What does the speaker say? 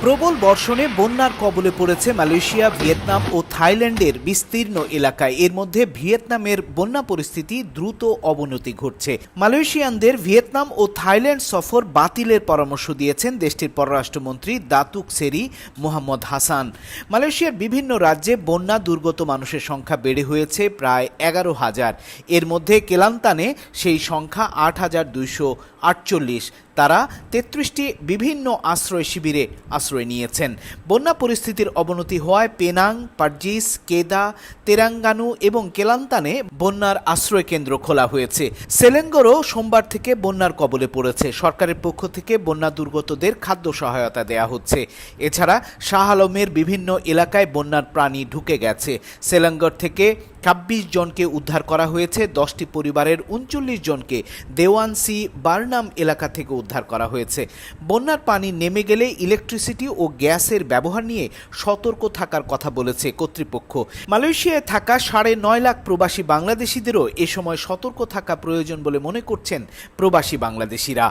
প্রবল বর্ষণে বন্যার কবলে পড়েছে মালয়েশিয়া, ভিয়েতনাম ও থাইল্যান্ডের বিস্তীর্ণ এলাকায়। এর মধ্যে ভিয়েতনামের বন্যা পরিস্থিতি দ্রুত অবনতি ঘটছে। মালয়েশিয়ানদের ভিয়েতনাম ও থাইল্যান্ড সফর বাতিলের পরামর্শ দিয়েছেন দেশটির পররাষ্ট্রমন্ত্রী দাতুক সেরি মোহাম্মদ হাসান। মালয়েশিয়ার বিভিন্ন রাজ্যে বন্যা দুর্গত মানুষের সংখ্যা বেড়ে হয়েছে প্রায় 11,000। এর মধ্যে কেলান্তানে সেই সংখ্যা 8,248। তারা 33টি বিভিন্ন আশ্রয় শিবিরে আশ্রয় নিয়েছেন। বন্যা পরিস্থিতির অবনতি হওয়ায় পেনাং, পারজিস, কেদা, তেরাঙ্গানু এবং কেলান্তানে বন্যার আশ্রয় কেন্দ্র খোলা হয়েছে। সেলেঙ্গরও সোমবার থেকে বন্যার কবলে পড়েছে। সরকারের পক্ষ থেকে বন্যা দুর্গতদের খাদ্য সহায়তা দেয়া হচ্ছে। এছাড়া শাহ আলমের বিভিন্ন এলাকায় বন্যার পানি ঢুকে গেছে। সেলেঙ্গর থেকে 26 জনকে উদ্ধার করা হয়েছে। 10টি পরিবারের 39 জনকে দেওয়ানসি বার্নাম এলাকা থেকে উদ্ধার করা হয়েছে। বন্যার পানি নেমে গেলে ইলেকট্রিসিটি ও গ্যাসের ব্যবহার নিয়ে সতর্ক থাকার কথা বলেছে কর্তৃপক্ষ। মালয়েশিয়ায় থাকা 9.5 লাখ প্রবাসী বাংলাদেশিদেরও এ সময় সতর্ক থাকা প্রয়োজন বলে মনে করছেন প্রবাসী বাংলাদেশিরা।